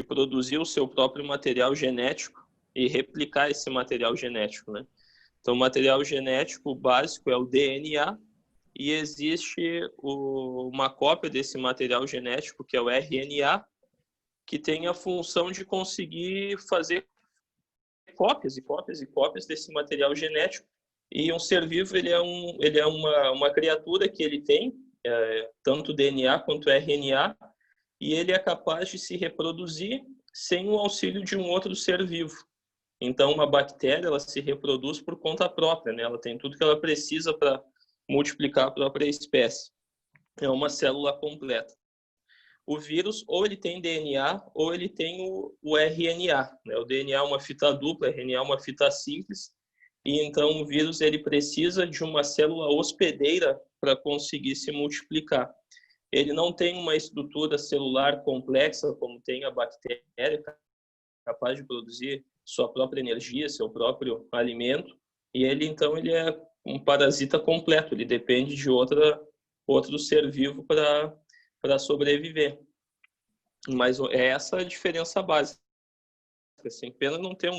produzir o seu próprio material genético e replicar esse material genético, né? Então, o material genético básico é o DNA e existe uma cópia desse material genético, que é o RNA, que tem a função de conseguir fazer cópias e cópias e cópias desse material genético. E um ser vivo, ele é uma criatura que ele tem tanto DNA quanto RNA, e ele é capaz de se reproduzir sem o auxílio de um outro ser vivo. Então, uma bactéria, ela se reproduz por conta própria, né? Ela tem tudo que ela precisa para multiplicar a própria espécie. É uma célula completa. O vírus, ou ele tem DNA, ou ele tem o RNA, né? O DNA é uma fita dupla, o RNA é uma fita simples, e então o vírus, ele precisa de uma célula hospedeira para conseguir se multiplicar. Ele não tem uma estrutura celular complexa, como tem a bactéria, capaz de produzir sua própria energia, seu próprio alimento, e ele, então, ele é um parasita completo, ele depende de outro ser vivo para sobreviver. Mas é essa a diferença básica. Assim, pena não ter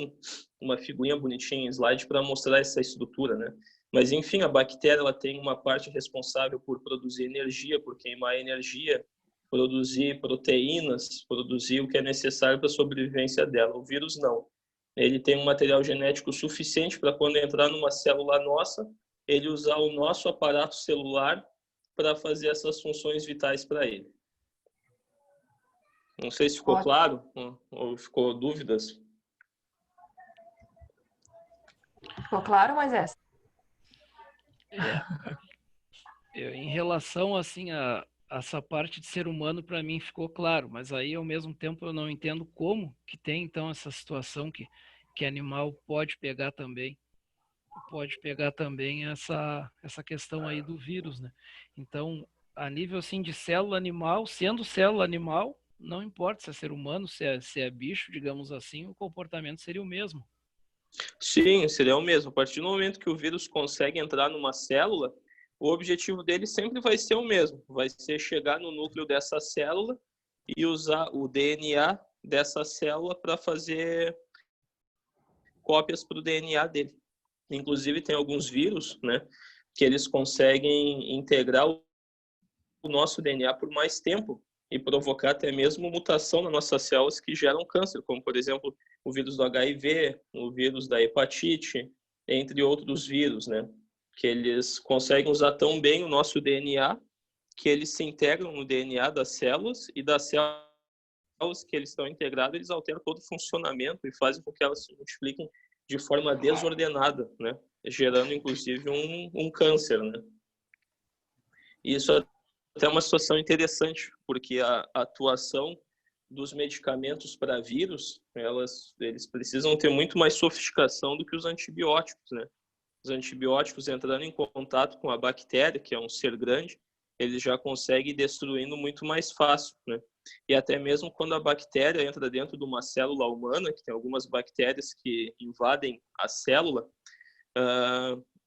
uma figurinha bonitinha em slide para mostrar essa estrutura, né? Mas, enfim, a bactéria, ela tem uma parte responsável por produzir energia, por queimar energia, produzir proteínas, produzir o que é necessário para a sobrevivência dela. O vírus não. Ele tem um material genético suficiente para, quando entrar numa célula nossa, ele usar o nosso aparato celular para fazer essas funções vitais para ele. Não sei se ficou claro ou ficou dúvidas. Ficou claro, Moisés? Em relação assim a essa parte de ser humano, para mim ficou claro, mas aí ao mesmo tempo eu não entendo como que tem então essa situação que animal pode pegar também essa questão aí do vírus, né? Então, a nível assim de célula animal, sendo célula animal, não importa se é ser humano, se é bicho, digamos assim, o comportamento seria o mesmo. Sim, seria o mesmo. A partir do momento que o vírus consegue entrar numa célula, o objetivo dele sempre vai ser o mesmo. Vai ser chegar no núcleo dessa célula e usar o DNA dessa célula para fazer cópias para o DNA dele. Inclusive, tem alguns vírus, né, que eles conseguem integrar o nosso DNA por mais tempo e provocar até mesmo mutação nas nossas células que geram câncer, como, por exemplo, o vírus do HIV, o vírus da hepatite, entre outros vírus, né? Que eles conseguem usar tão bem o nosso DNA que eles se integram no DNA das células, e das células que eles estão integrados, eles alteram todo o funcionamento e fazem com que elas se multipliquem de forma desordenada, né? Gerando, inclusive, um câncer, né? E isso é até uma situação interessante, porque a atuação dos medicamentos para vírus, eles precisam ter muito mais sofisticação do que os antibióticos, né? Os antibióticos, entrando em contato com a bactéria, que é um ser grande, eles já conseguem ir destruindo muito mais fácil, né? E até mesmo quando a bactéria entra dentro de uma célula humana, que tem algumas bactérias que invadem a célula,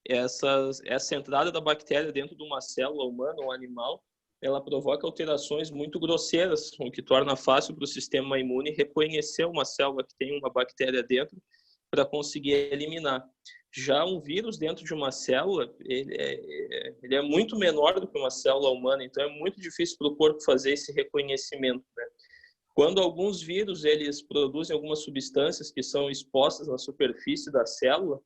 essa entrada da bactéria dentro de uma célula humana ou animal, ela provoca alterações muito grosseiras, o que torna fácil para o sistema imune reconhecer uma célula que tem uma bactéria dentro para conseguir eliminar. Já um vírus dentro de uma célula, ele é muito menor do que uma célula humana, então é muito difícil para o corpo fazer esse reconhecimento, né? Quando alguns vírus eles produzem algumas substâncias que são expostas na superfície da célula,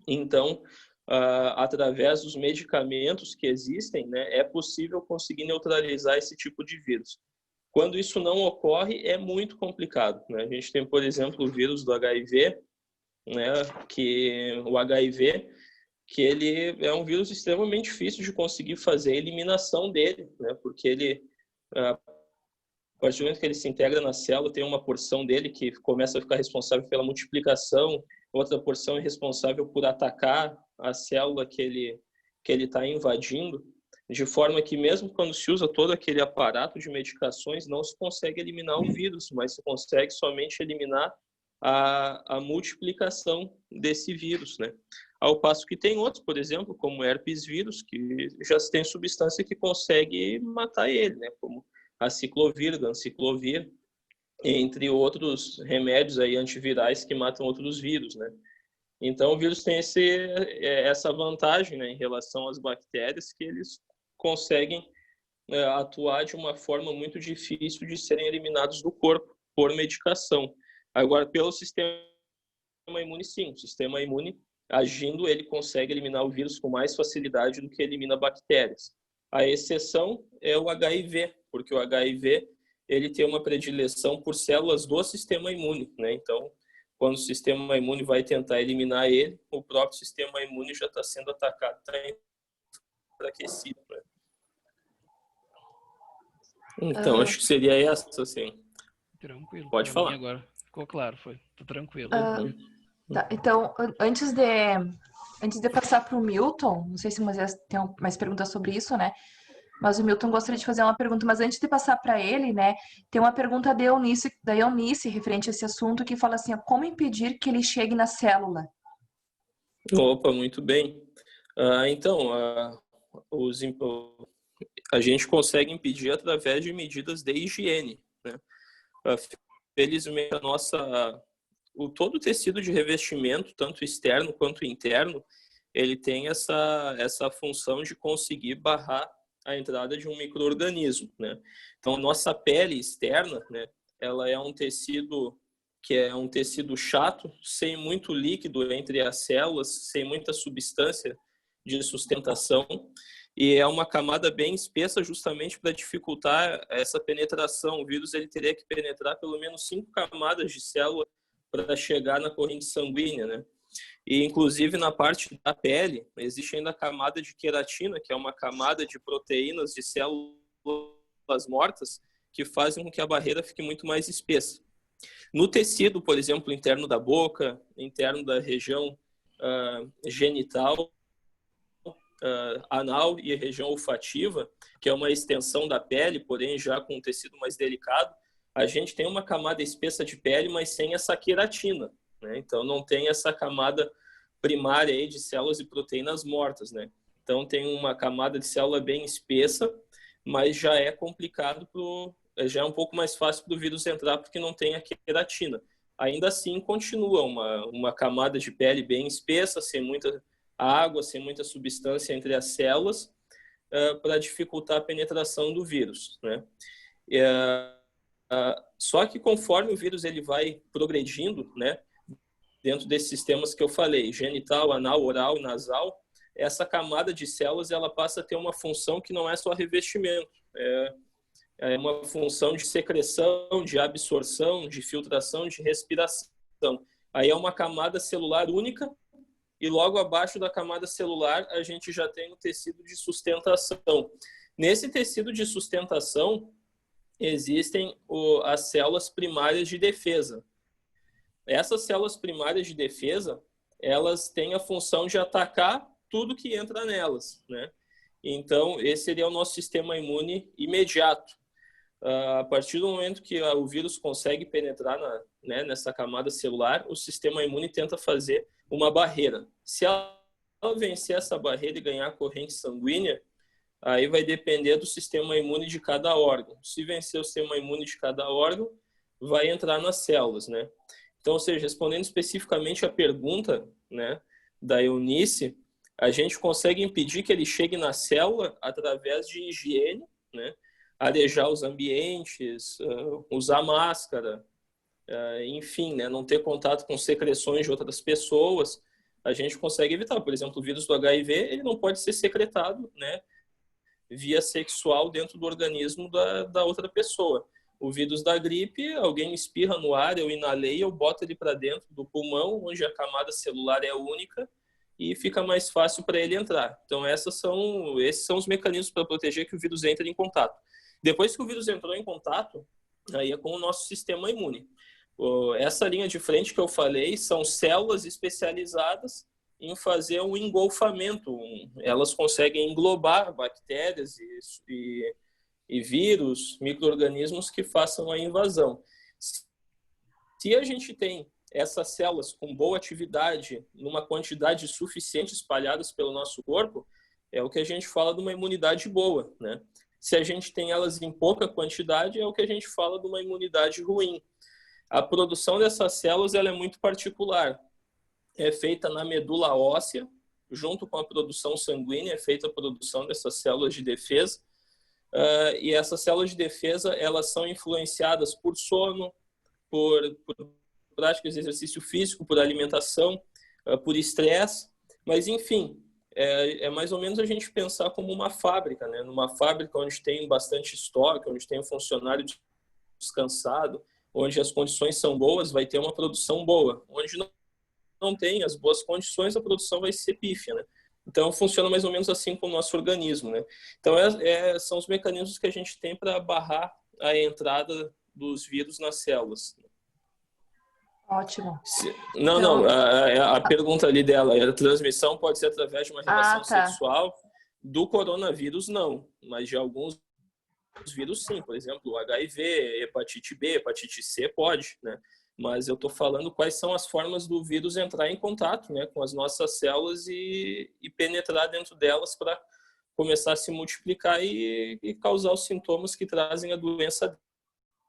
então, através dos medicamentos que existem, né, é possível conseguir neutralizar esse tipo de vírus. Quando isso não ocorre, é muito complicado, né? A gente tem, por exemplo, o vírus do HIV, né, o HIV, que ele é um vírus extremamente difícil de conseguir fazer a eliminação dele, né, porque ele, a partir do momento que ele se integra na célula, tem uma porção dele que começa a ficar responsável pela multiplicação, outra porção é responsável por atacar a célula que ele está invadindo, de forma que mesmo quando se usa todo aquele aparato de medicações, não se consegue eliminar o vírus, mas se consegue somente eliminar a multiplicação desse vírus, né? Ao passo que tem outros, por exemplo, como herpes vírus, que já tem substância que consegue matar ele, né? Como a ciclovir, ganciclovir, entre outros remédios aí antivirais que matam outros vírus, né? Então, o vírus tem essa vantagem, né, em relação às bactérias, que eles conseguem atuar de uma forma muito difícil de serem eliminados do corpo por medicação. Agora, pelo sistema imune, sim. O sistema imune, agindo, ele consegue eliminar o vírus com mais facilidade do que elimina bactérias. A exceção é o HIV, porque o HIV ele tem uma predileção por células do sistema imune, né? Então, quando o sistema imune vai tentar eliminar ele, o próprio sistema imune já está sendo atacado, está enfraquecido, né? Então, acho que seria essa, assim. Tranquilo. Pode falar. Agora ficou claro, foi. Tô tranquilo. Tá, então, antes de passar para o Milton, não sei se o Moisés tem mais perguntas sobre isso, né? Mas o Milton gostaria de fazer uma pergunta, mas antes de passar para ele, né, tem uma pergunta da Eunice referente a esse assunto, que fala assim, como impedir que ele chegue na célula? Opa, muito bem. Então, a gente consegue impedir através de medidas de higiene, né? Felizmente, todo o tecido de revestimento, tanto externo quanto interno, ele tem essa função de conseguir barrar a entrada de um micro-organismo, né? Então, a nossa pele externa, né, ela é um tecido que é um tecido chato, sem muito líquido entre as células, sem muita substância de sustentação, e é uma camada bem espessa justamente para dificultar essa penetração. O vírus ele teria que penetrar pelo menos 5 camadas de célula para chegar na corrente sanguínea, né? E, inclusive, na parte da pele, existe ainda a camada de queratina, que é uma camada de proteínas de células mortas que fazem com que a barreira fique muito mais espessa. No tecido, por exemplo, interno da boca, interno da região genital, anal e região olfativa, que é uma extensão da pele, porém já com um tecido mais delicado, a gente tem uma camada espessa de pele, mas sem essa queratina, né? Então não tem essa camada primária aí de células e proteínas mortas, né? Então tem uma camada de célula bem espessa, mas já é complicado já é um pouco mais fácil para o vírus entrar porque não tem a queratina. Ainda assim continua uma camada de pele bem espessa, sem muita água, sem muita substância entre as células, para dificultar a penetração do vírus, né? Só que conforme o vírus ele vai progredindo, né, dentro desses sistemas que eu falei, genital, anal, oral, nasal, essa camada de células ela passa a ter uma função que não é só revestimento, é uma função de secreção, de absorção, de filtração, de respiração. Aí é uma camada celular única e logo abaixo da camada celular a gente já tem o tecido de sustentação. Nesse tecido de sustentação existem as células primárias de defesa. Essas células primárias de defesa, elas têm a função de atacar tudo que entra nelas, né? Então, esse seria o nosso sistema imune imediato. A partir do momento que o vírus consegue penetrar nessa camada celular, o sistema imune tenta fazer uma barreira. Se ela vencer essa barreira e ganhar corrente sanguínea, aí vai depender do sistema imune de cada órgão. Se vencer o sistema imune de cada órgão, vai entrar nas células, né? Então, ou seja, respondendo especificamente a pergunta, né, da Eunice, a gente consegue impedir que ele chegue na célula através de higiene, né? Arejar os ambientes, usar máscara, enfim, né, não ter contato com secreções de outras pessoas, a gente consegue evitar. Por exemplo, o vírus do HIV, ele não pode ser secretado, né, via sexual dentro do organismo da outra pessoa. O vírus da gripe, alguém espirra no ar, eu inalei, eu boto ele para dentro do pulmão, onde a camada celular é única, e fica mais fácil para ele entrar. Então, esses são os mecanismos para proteger que o vírus entre em contato. Depois que o vírus entrou em contato, aí é com o nosso sistema imune. Essa linha de frente que eu falei são células especializadas em fazer um engolfamento. Elas conseguem englobar bactérias e vírus, micro-organismos que façam a invasão. Se a gente tem essas células com boa atividade, numa quantidade suficiente espalhadas pelo nosso corpo, é o que a gente fala de uma imunidade boa, né? Se a gente tem elas em pouca quantidade, é o que a gente fala de uma imunidade ruim. A produção dessas células ela é muito particular. É feita na medula óssea, junto com a produção sanguínea, é feita a produção dessas células de defesa. E essas células de defesa, elas são influenciadas por sono, por práticas de exercício físico, por alimentação, por estresse. Mas, enfim, é mais ou menos a gente pensar como uma fábrica, né? Numa fábrica onde tem bastante estoque, onde tem um funcionário descansado, onde as condições são boas, vai ter uma produção boa. Onde não tem as boas condições, a produção vai ser pífia, né? Então, funciona mais ou menos assim com o nosso organismo, né? Então, são os mecanismos que a gente tem para barrar a entrada dos vírus nas células. Ótimo. Não, então... a pergunta ali dela, a transmissão pode ser através de uma relação tá. sexual. Do coronavírus, não. Mas de alguns vírus, sim. Por exemplo, o HIV, hepatite B, hepatite C, pode, né? Mas eu estou falando quais são as formas do vírus entrar em contato, né, com as nossas células e penetrar dentro delas para começar a se multiplicar e causar os sintomas que trazem a doença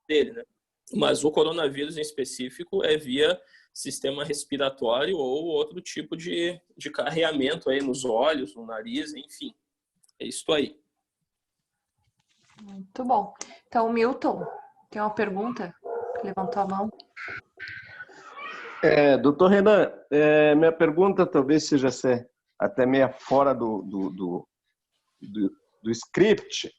dele, né? Mas o coronavírus em específico é via sistema respiratório ou outro tipo de carreamento aí nos olhos, no nariz, enfim. É isso aí. Muito bom. Então, o Milton tem uma pergunta? Levantou a mão. Doutor Renan, minha pergunta talvez seja até meia fora do script,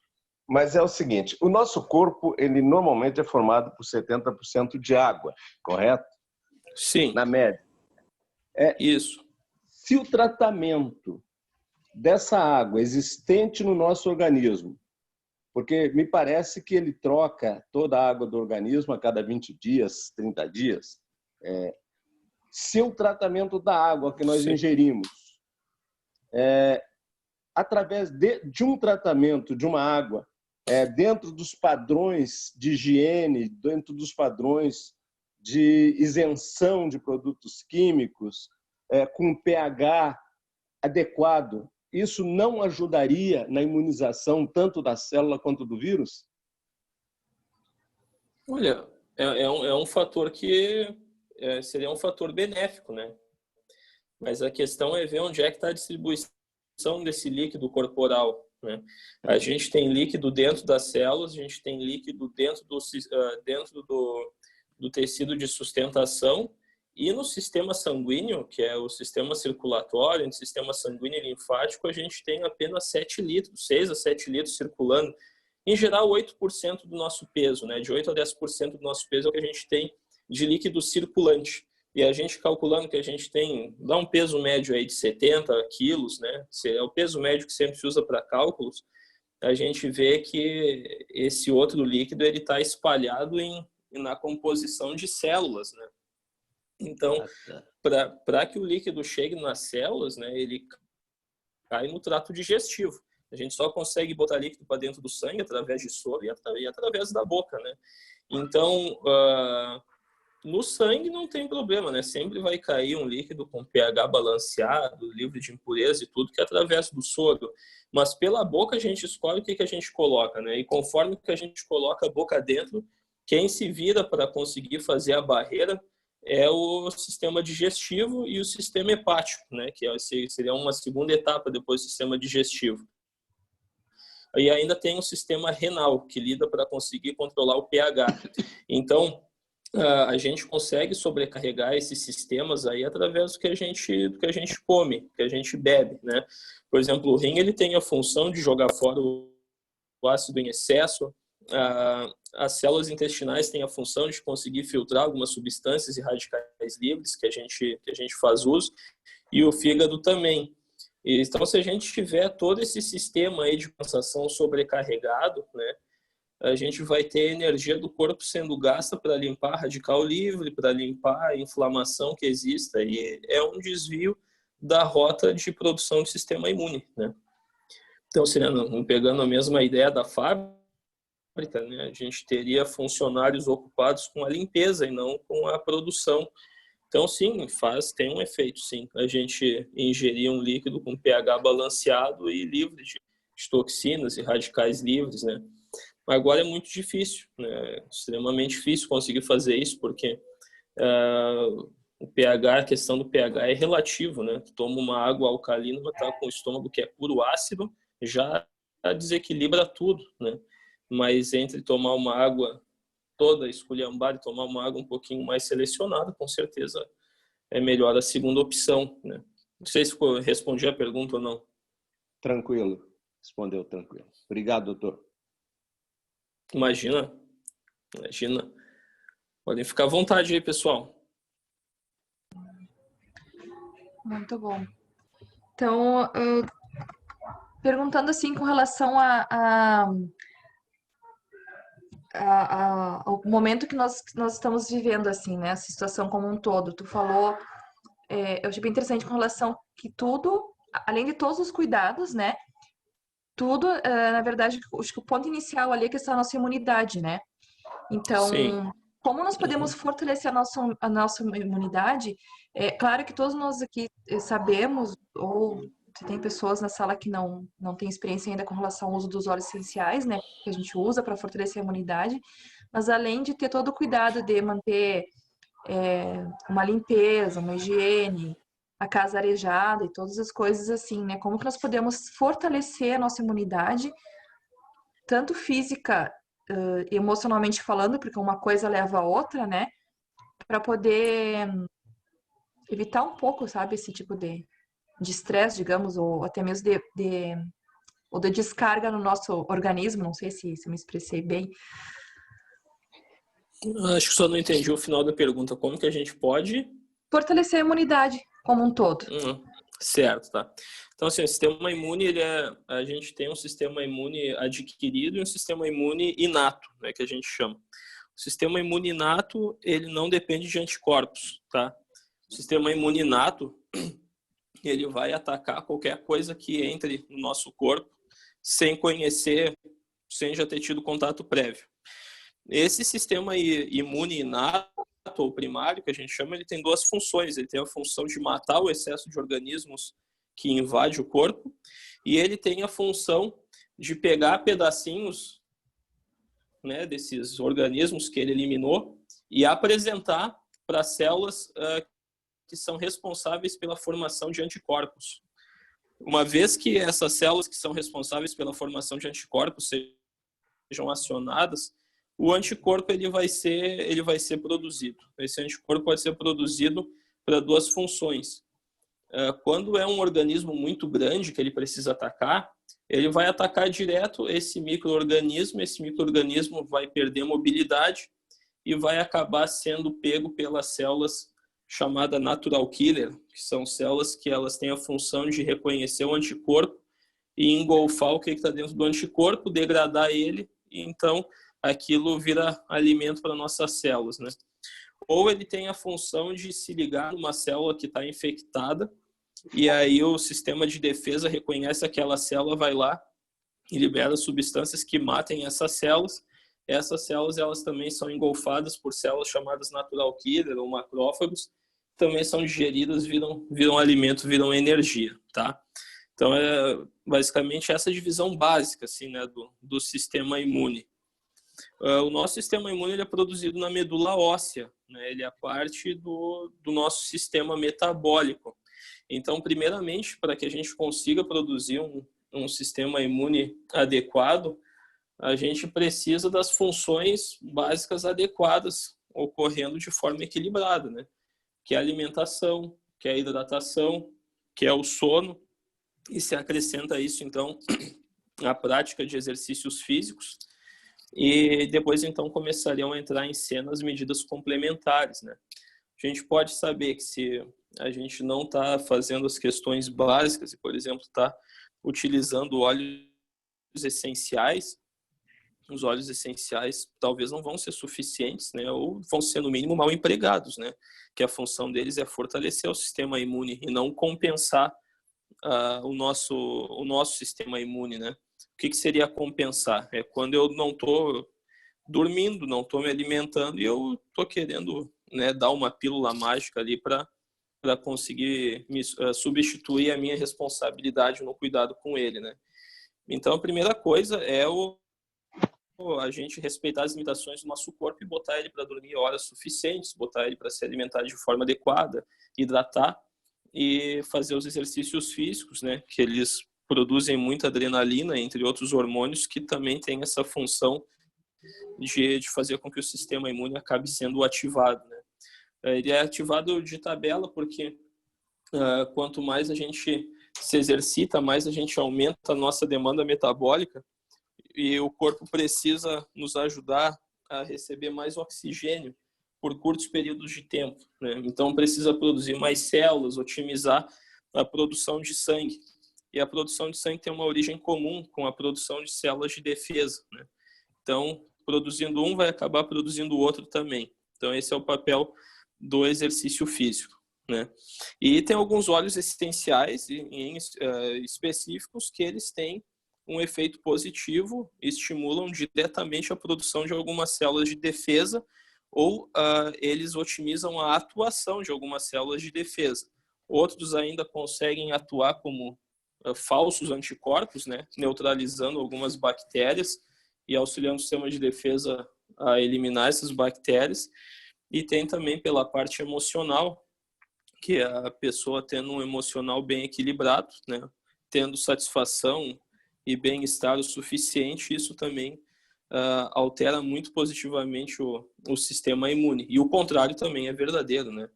mas é o seguinte: o nosso corpo, ele normalmente é formado por 70% de água, correto? Sim. Na média. Isso. Se o tratamento dessa água existente no nosso organismo, porque me parece que ele troca toda a água do organismo a cada 20 dias, 30 dias. Se o tratamento da água que nós ingerimos, através de um tratamento de uma água, dentro dos padrões de higiene, dentro dos padrões de isenção de produtos químicos, com pH adequado, isso não ajudaria na imunização tanto da célula quanto do vírus? Olha, é um fator que seria um fator benéfico, né? Mas a questão é ver onde é que está a distribuição desse líquido corporal, né? A gente tem líquido dentro das células, a gente tem líquido dentro do tecido de sustentação. E no sistema sanguíneo, que é o sistema circulatório, no sistema sanguíneo e linfático, a gente tem apenas 7 litros, 6 a 7 litros circulando. Em geral, 8% do nosso peso, né? De 8 a 10% do nosso peso é o que a gente tem de líquido circulante. E a gente calculando que a gente tem, dá um peso médio aí de 70 quilos, né? É o peso médio que sempre se usa para cálculos. A gente vê que esse outro líquido ele está espalhado na composição de células, né? Então, para que o líquido chegue nas células, né, ele cai no trato digestivo. A gente só consegue botar líquido para dentro do sangue através de soro e através da boca, né? Então, no sangue não tem problema, né? Sempre vai cair um líquido com pH balanceado, livre de impureza e tudo, que é através do soro. Mas pela boca a gente escolhe o que a gente coloca, né? E conforme que a gente coloca a boca dentro, quem se vira para conseguir fazer a barreira é o sistema digestivo e o sistema hepático, né? Que seria uma segunda etapa depois do sistema digestivo. E ainda tem o sistema renal, que lida para conseguir controlar o pH. Então, a gente consegue sobrecarregar esses sistemas aí através do que a gente come, que a gente bebe, né? Por exemplo, o rim ele tem a função de jogar fora o ácido em excesso. As células intestinais têm a função de conseguir filtrar algumas substâncias e radicais livres que a gente faz uso, e o fígado também. Então, se a gente tiver todo esse sistema aí de compensação sobrecarregado, né, a gente vai ter a energia do corpo sendo gasta para limpar radical livre, para limpar a inflamação que exista, e é um desvio da rota de produção do sistema imune, né? Então, pegando a mesma ideia da fábrica, né, a gente teria funcionários ocupados com a limpeza e não com a produção. Então, sim, tem um efeito, sim. A gente ingerir um líquido com pH balanceado e livre de toxinas e radicais livres, né? Agora é muito difícil, né? Extremamente difícil conseguir fazer isso, porque o pH, a questão do pH é relativo, né? Tu toma uma água alcalina, mas tá com o estômago que é puro ácido, já desequilibra tudo, né? Mas entre tomar uma água toda esculhambada e tomar uma água um pouquinho mais selecionada, com certeza é melhor a segunda opção, né? Não sei se respondi a pergunta ou não. Tranquilo. Respondeu tranquilo. Obrigado, doutor. Imagina. Podem ficar à vontade aí, pessoal. Muito bom. Então, perguntando assim com relação ao momento que nós estamos vivendo, assim, né? A situação como um todo. Tu falou, eu achei bem interessante com relação que tudo, além de todos os cuidados, né? Tudo, na verdade, acho que o ponto inicial ali é a questão da nossa imunidade, né? Então, Sim. como nós podemos fortalecer a nossa imunidade? É claro que todos nós aqui sabemos, ou se tem pessoas na sala que não têm experiência ainda com relação ao uso dos óleos essenciais, né? Que a gente usa para fortalecer a imunidade. Mas além de ter todo o cuidado de manter uma limpeza, uma higiene, a casa arejada e todas as coisas assim, né? Como que nós podemos fortalecer a nossa imunidade, tanto física e emocionalmente falando, porque uma coisa leva a outra, né? Para poder evitar um pouco, sabe, esse tipo de estresse, digamos, ou até mesmo ou de descarga no nosso organismo. Não sei se me expressei bem. Acho que só não entendi o final da pergunta. Como que a gente pode Fortalecer a imunidade como um todo. Certo, tá. Então, assim, o sistema imune, a gente tem um sistema imune adquirido e um sistema imune inato, né, que a gente chama. O sistema imune inato, ele não depende de anticorpos, tá? O sistema imune inato, ele vai atacar qualquer coisa que entre no nosso corpo sem conhecer, sem já ter tido contato prévio. Esse sistema imune inato, ou primário, que a gente chama, ele tem duas funções. Ele tem a função de matar o excesso de organismos que invade o corpo e ele tem a função de pegar pedacinhos, né, desses organismos que ele eliminou e apresentar para células que são responsáveis pela formação de anticorpos. Uma vez que essas células que são responsáveis pela formação de anticorpos sejam acionadas, o anticorpo ele vai ser produzido. Esse anticorpo pode ser produzido para duas funções. Quando é um organismo muito grande que ele precisa atacar, ele vai atacar direto esse micro-organismo vai perder mobilidade e vai acabar sendo pego pelas células chamadas natural killer, que são células que elas têm a função de reconhecer o anticorpo e engolfar o que está dentro do anticorpo, degradar ele, e então aquilo vira alimento para nossas células, né? Ou ele tem a função de se ligar numa célula que está infectada e aí o sistema de defesa reconhece aquela célula, vai lá e libera substâncias que matem essas células. Essas células elas também são engolfadas por células chamadas natural killer ou macrófagos, também são digeridas, viram alimento, viram energia, tá? Então é basicamente essa divisão básica assim, né, do sistema imune. O nosso sistema imune ele é produzido na medula óssea, né? Ele é parte do nosso sistema metabólico. Então, primeiramente, para que a gente consiga produzir um sistema imune adequado, a gente precisa das funções básicas adequadas ocorrendo de forma equilibrada, né? Que é a alimentação, que é a hidratação, que é o sono, e se acrescenta a isso, então, a prática de exercícios físicos. E depois, então, começariam a entrar em cena as medidas complementares, né? A gente pode saber que se a gente não está fazendo as questões básicas e, por exemplo, está utilizando óleos essenciais, os óleos essenciais talvez não vão ser suficientes, né? Ou vão ser, no mínimo, mal empregados, né? Que a função deles é fortalecer o sistema imune e não compensar o nosso sistema imune, né? O que seria compensar? É quando eu não estou dormindo, não estou me alimentando e eu estou querendo, né, dar uma pílula mágica ali para conseguir substituir a minha responsabilidade no cuidado com ele, né? Então, a primeira coisa é a gente respeitar as limitações do nosso corpo e botar ele para dormir horas suficientes, botar ele para se alimentar de forma adequada, hidratar e fazer os exercícios físicos, né, que eles produzem muita adrenalina, entre outros hormônios, que também tem essa função de fazer com que o sistema imune acabe sendo ativado, né. Ele é ativado de tabela porque quanto mais a gente se exercita, mais a gente aumenta a nossa demanda metabólica e o corpo precisa nos ajudar a receber mais oxigênio por curtos períodos de tempo, né? Então precisa produzir mais células, otimizar a produção de sangue. E a produção de sangue tem uma origem comum com a produção de células de defesa, né? Então, produzindo um vai acabar produzindo o outro também. Então esse é o papel do exercício físico, né? E tem alguns óleos essenciais e específicos que eles têm um efeito positivo, estimulam diretamente a produção de algumas células de defesa ou eles otimizam a atuação de algumas células de defesa. Outros ainda conseguem atuar como falsos anticorpos, né, neutralizando algumas bactérias e auxiliando o sistema de defesa a eliminar essas bactérias. E tem também pela parte emocional, que é a pessoa tendo um emocional bem equilibrado, né, tendo satisfação e bem-estar o suficiente, isso também altera muito positivamente o sistema imune. E o contrário também é verdadeiro, né?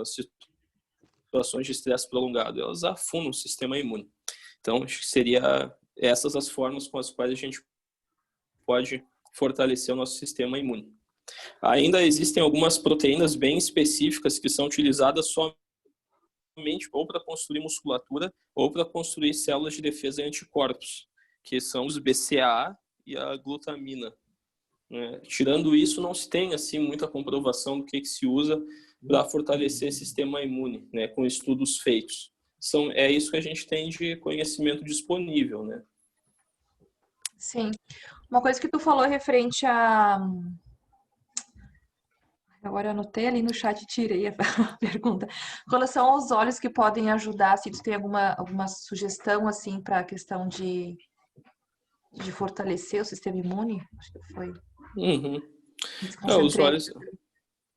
Situações de estresse prolongado, elas afundam o sistema imune. Então, acho que seria essas as formas com as quais a gente pode fortalecer o nosso sistema imune. Ainda existem algumas proteínas bem específicas que são utilizadas somente ou para construir musculatura ou para construir células de defesa e anticorpos, que são os BCAA e a glutamina. Tirando isso, não se tem assim muita comprovação do que se usa para fortalecer o sistema imune, né, com estudos feitos. É isso que a gente tem de conhecimento disponível, né? Sim. Uma coisa que tu falou referente a... Agora eu anotei ali no chat e tirei a pergunta. Com relação aos óleos que podem ajudar, se tu tem alguma sugestão assim para a questão de fortalecer o sistema imune? Acho que foi. Uhum. Os Desconcentrei. óleos.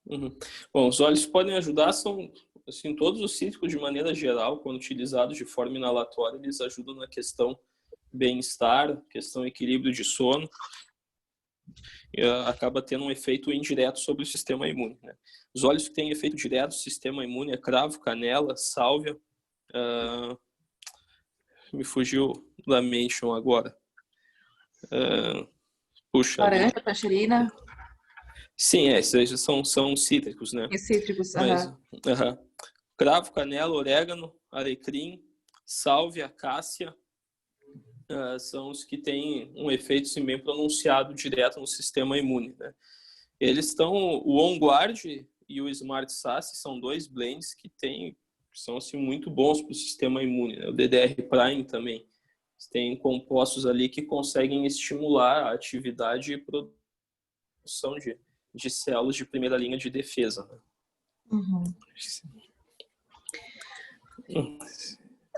Uhum. Bom, os óleos podem ajudar, são assim, todos os cítricos de maneira geral, quando utilizados de forma inalatória, eles ajudam na questão bem-estar, questão equilíbrio de sono, e acaba tendo um efeito indireto sobre o sistema imune, né? Os óleos que têm efeito direto no sistema imune é cravo, canela, sálvia, me fugiu da mention agora. Puxa Laranja, vida. tangerina. Sim, esses são cítricos, né? E cítricos. Mas, cravo, canela, orégano, alecrim, sálvia, cássia, são os que têm um efeito assim, bem pronunciado direto no sistema imune, né? Eles estão, o On Guard e o Smart Sasse são dois blends que são assim, muito bons para o sistema imune, né? O DDR Prime também. Tem compostos ali que conseguem estimular a atividade e produção de células de primeira linha de defesa, né? Uhum.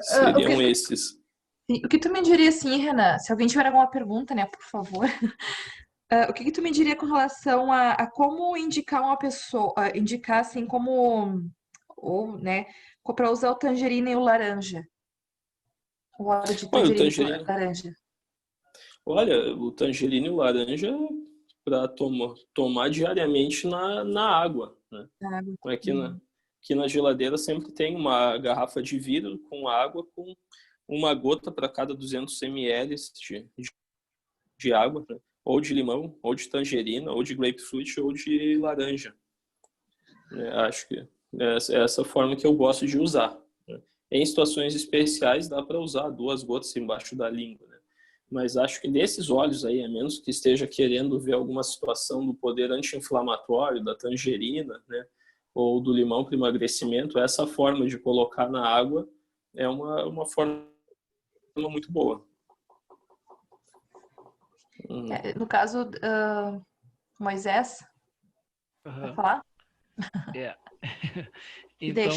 Seriam esses. O que tu me diria assim, Renan, se alguém tiver alguma pergunta, né, por favor, o que tu me diria com relação a como indicar uma pessoa, indicar assim como, ou, né, para usar o tangerina e o laranja? O óleo de tangerina e laranja. Olha, o tangerina e o laranja para tomar diariamente na água, né? Aqui na geladeira sempre tem uma garrafa de vidro com água, com uma gota para cada 200 ml de água, né? Ou de limão, ou de tangerina, ou de grapefruit, ou de laranja. Acho que é essa forma que eu gosto de usar, né? Em situações especiais dá para usar 2 gotas embaixo da língua, né? Mas acho que nesses óleos aí, a menos que esteja querendo ver alguma situação do poder anti-inflamatório da tangerina, né, ou do limão para emagrecimento, essa forma de colocar na água é uma forma muito boa. No caso, Moisés, vai falar? Então,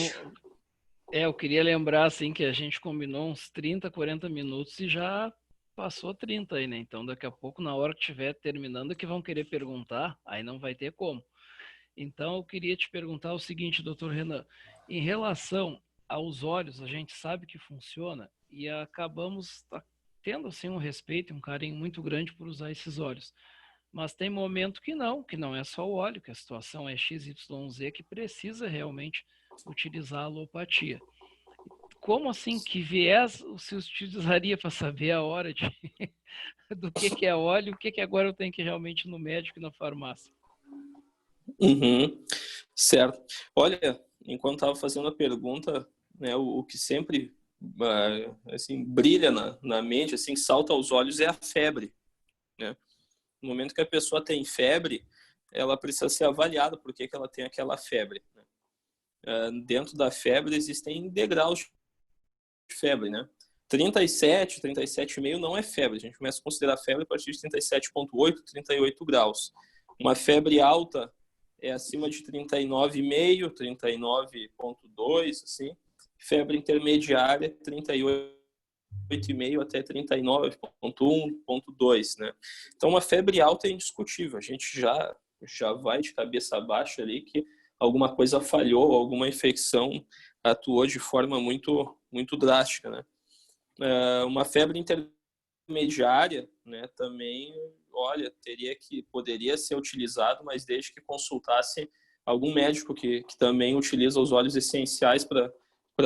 eu queria lembrar assim que a gente combinou uns 30, 40 minutos e já passou 30 aí, né? Então daqui a pouco, na hora que estiver terminando, que vão querer perguntar, aí não vai ter como. Então eu queria te perguntar o seguinte, doutor Renan, em relação aos olhos, a gente sabe que funciona e acabamos tendo assim um respeito e um carinho muito grande por usar esses óleos. Mas tem momento que não é só o óleo, que a situação é XYZ que precisa realmente utilizar a alopatia. Como assim, que viés se utilizaria para saber a hora do que é óleo, o que agora eu tenho que ir realmente no médico e na farmácia? Uhum, certo. Olha, enquanto estava fazendo a pergunta, né, o que sempre assim, brilha na mente, assim, salta aos olhos é a febre, né? No momento que a pessoa tem febre, ela precisa ser avaliada por que ela tem aquela febre, né? Dentro da febre existem degraus de febre, né? 37, 37,5 não é febre. A gente começa a considerar febre a partir de 37,8, 38 graus. Uma febre alta é acima de 39,5, 39,2, assim. Febre intermediária, 38,5 até 39,1,2, né? Então, uma febre alta é indiscutível. A gente já vai de cabeça baixa ali que alguma coisa falhou, alguma infecção atuou de forma muito, muito drástica, né? Uma febre intermediária, né, também, olha, poderia ser utilizado, mas desde que consultasse algum médico que também utiliza os óleos essenciais para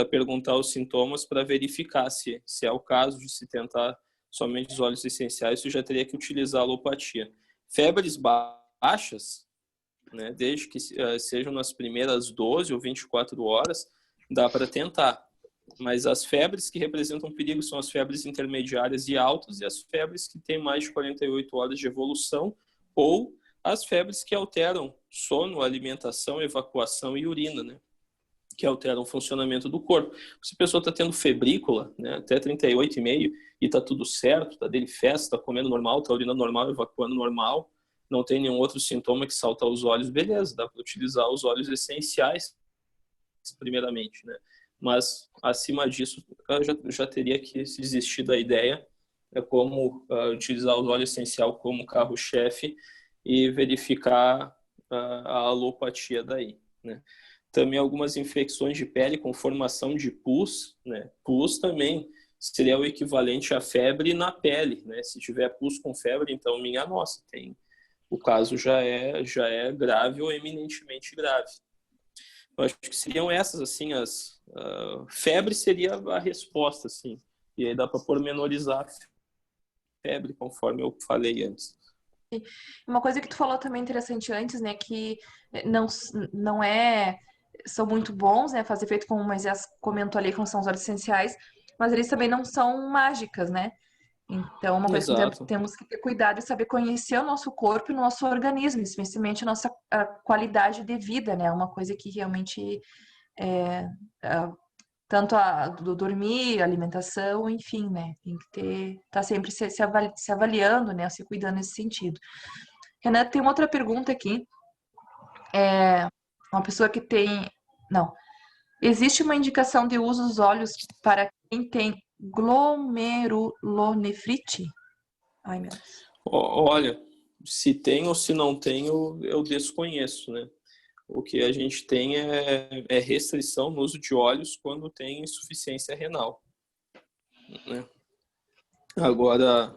perguntar os sintomas, para verificar se é o caso de se tentar somente os óleos essenciais, você já teria que utilizar a alopatia. Febres baixas, né, desde que sejam nas primeiras 12 ou 24 horas, dá para tentar. Mas as febres que representam perigo são as febres intermediárias e altas e as febres que têm mais de 48 horas de evolução ou as febres que alteram sono, alimentação, evacuação e urina, né? Que alteram o funcionamento do corpo. Se a pessoa está tendo febrícula, né, até 38,5 e está tudo certo, está dele festa, está comendo normal, está urinando normal, evacuando normal, não tem nenhum outro sintoma que salta aos olhos, beleza, dá para utilizar os óleos essenciais primeiramente, né? Mas acima disso já teria que se desistir da ideia, como utilizar o óleo essencial como carro-chefe e verificar a alopatia daí, né? Também algumas infecções de pele com formação de pus, né? Pus também seria o equivalente à febre na pele, né? Se tiver pus com febre, então minha nossa, o caso já é grave ou eminentemente grave. Eu acho que seriam essas, assim, febre seria a resposta, assim. E aí dá para pormenorizar a febre, conforme eu falei antes. Uma coisa que tu falou também interessante antes, né, que não são muito bons, né, fazer efeito como o Moisés comentou ali, como são os óleos essenciais, mas eles também não são mágicas, né? Então, uma coisa que temos que ter cuidado é saber conhecer o nosso corpo e o nosso organismo, especialmente a qualidade de vida, né? Uma coisa que realmente tanto do dormir, alimentação, enfim, né? Tem que tá sempre se avaliando, né? Se cuidando nesse sentido. Renato, tem uma outra pergunta aqui. Uma pessoa que tem... Não. Existe uma indicação de uso dos óleos para quem tem glomerulonefrite? Ai, meu Deus. Olha, se tem ou se não tem, eu desconheço, né? O que a gente tem é restrição no uso de óleos quando tem insuficiência renal, né? Agora,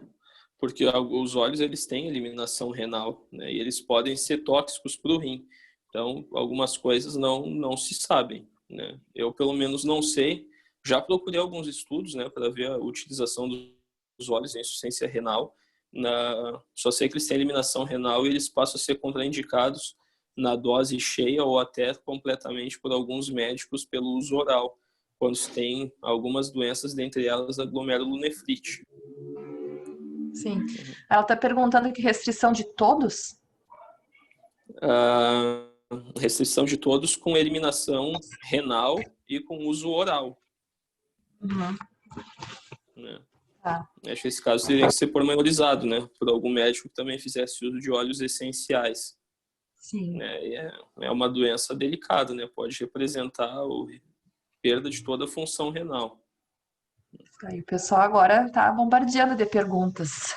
porque os óleos eles têm eliminação renal, né? E eles podem ser tóxicos para o rim. Então, algumas coisas não se sabem, né? Eu, pelo menos, não sei. Já procurei alguns estudos, né, para ver a utilização dos óleos em insuficiência renal. Só sei que eles têm eliminação renal e eles passam a ser contraindicados na dose cheia ou até completamente por alguns médicos pelo uso oral, quando se tem algumas doenças, dentre elas a glomerulonefrite. Sim. Ela está perguntando que restrição de todos? Restrição de todos com eliminação renal e com uso oral. Uhum. Né? Tá. Acho que esse caso teria que ser pormenorizado, né? Por algum médico que também fizesse uso de óleos essenciais. Sim. Né? É uma doença delicada, né? Pode representar perda de toda a função renal. Aí o pessoal agora está bombardeando de perguntas.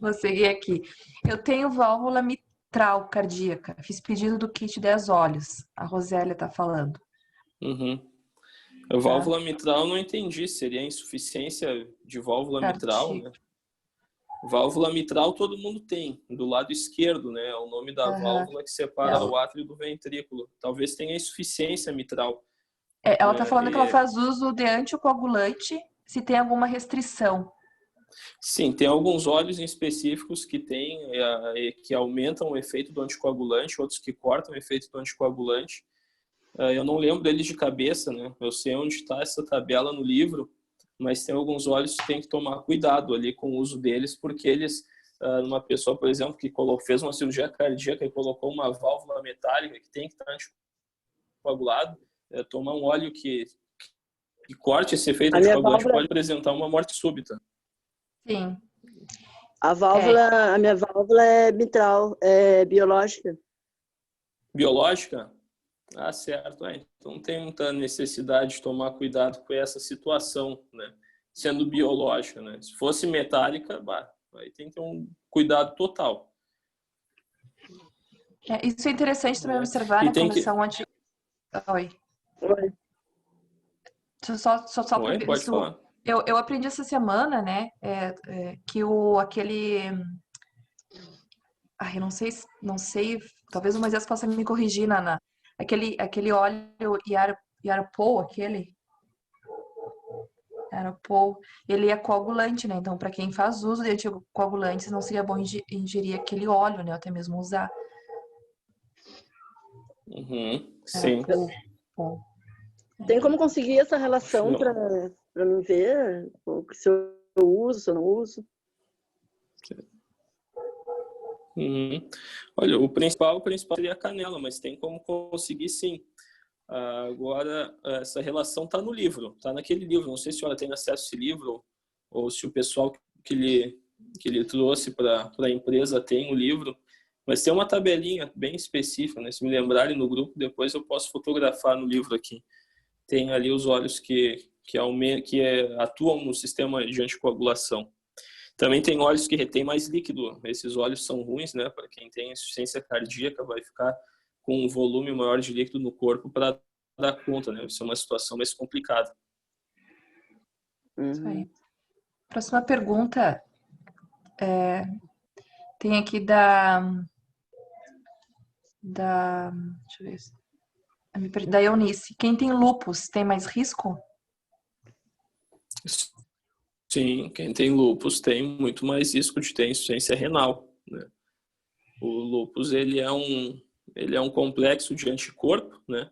Vou seguir aqui. Eu tenho válvula mitral cardíaca. Fiz pedido do kit 10 olhos. A Rosélia está falando. A válvula mitral não entendi. Seria insuficiência de válvula mitral, né? Válvula mitral todo mundo tem, do lado esquerdo, né? É o nome da válvula que separa o átrio do ventrículo. Talvez tenha insuficiência mitral. Ela está falando que ela faz uso de anticoagulante se tem alguma restrição. Sim, tem alguns óleos em específicos que que aumentam o efeito do anticoagulante, outros que cortam o efeito do anticoagulante. Eu não lembro deles de cabeça, né? Eu sei onde está essa tabela no livro, mas tem alguns óleos que tem que tomar cuidado ali com o uso deles, porque eles, uma pessoa, por exemplo, que fez uma cirurgia cardíaca e colocou uma válvula metálica que tem que estar anticoagulado, tomar um óleo que corte esse efeito anticoagulante pode apresentar uma morte súbita. Sim. A minha válvula é mitral, é biológica. Biológica? Ah, certo. Então tem muita necessidade de tomar cuidado com essa situação, né? Sendo biológica, né? Se fosse metálica, aí tem que ter um cuidado total. Isso é interessante também observar na comissão Oi. Só Oi, pode falar. Eu aprendi essa semana, né, que eu não sei, talvez o Moisés possa me corrigir, Nana. Aquele óleo Yarpol, ele é coagulante, né? Então, para quem faz uso de anticoagulantes, não seria bom ingerir aquele óleo, né? Ou até mesmo usar. Sim. Tem como conseguir essa relação para mim ver se eu uso, se eu não uso? Olha, o principal seria a canela, mas tem como conseguir sim. Agora, essa relação está no livro, está naquele livro. Não sei se a senhora tem acesso a esse livro ou se o pessoal que ele trouxe para a empresa tem o livro, mas tem uma tabelinha bem específica, né? Se me lembrarem no grupo, depois eu posso fotografar no livro aqui. Tem ali os óleos que atuam no sistema de anticoagulação. Também tem óleos que retêm mais líquido. Esses óleos são ruins, né? Para quem tem insuficiência cardíaca, vai ficar com um volume maior de líquido no corpo para dar conta, né? Isso é uma situação mais complicada. Isso aí. Próxima pergunta tem aqui da deixa eu ver, da Eunice. Quem tem lúpus tem mais risco? Sim, quem tem lúpus tem muito mais risco de ter insuficiência renal, né? O lúpus ele é um complexo de anticorpo, né?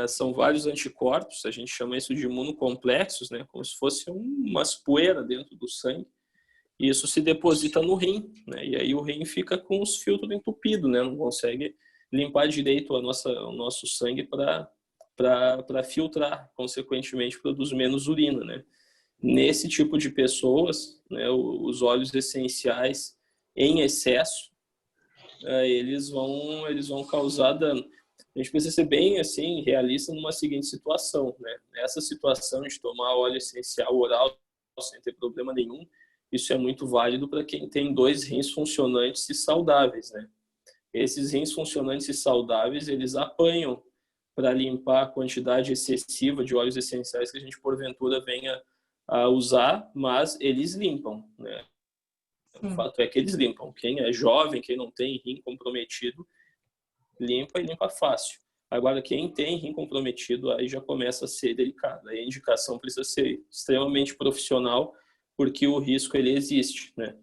São vários anticorpos, a gente chama isso de imunocomplexos, né? Como se fosse umas poeiras dentro do sangue. E isso se deposita no rim, né? E aí o rim fica com os filtros entupidos, né? Não consegue limpar direito o nosso sangue para filtrar, consequentemente produz menos urina, né? Nesse tipo de pessoas, né, os óleos essenciais em excesso, eles vão causar dano. A gente precisa ser bem assim realista numa seguinte situação, né? Essa situação de tomar óleo essencial oral sem ter problema nenhum, isso é muito válido para quem tem 2 rins funcionantes e saudáveis, né? Esses rins funcionantes e saudáveis, eles apanham para limpar a quantidade excessiva de óleos essenciais que a gente porventura venha a usar, mas eles limpam, né? O fato é que eles limpam. Quem é jovem, quem não tem rim comprometido, limpa e limpa fácil. Agora, quem tem rim comprometido, aí já começa a ser delicado. Aí a indicação precisa ser extremamente profissional, porque o risco ele existe, né?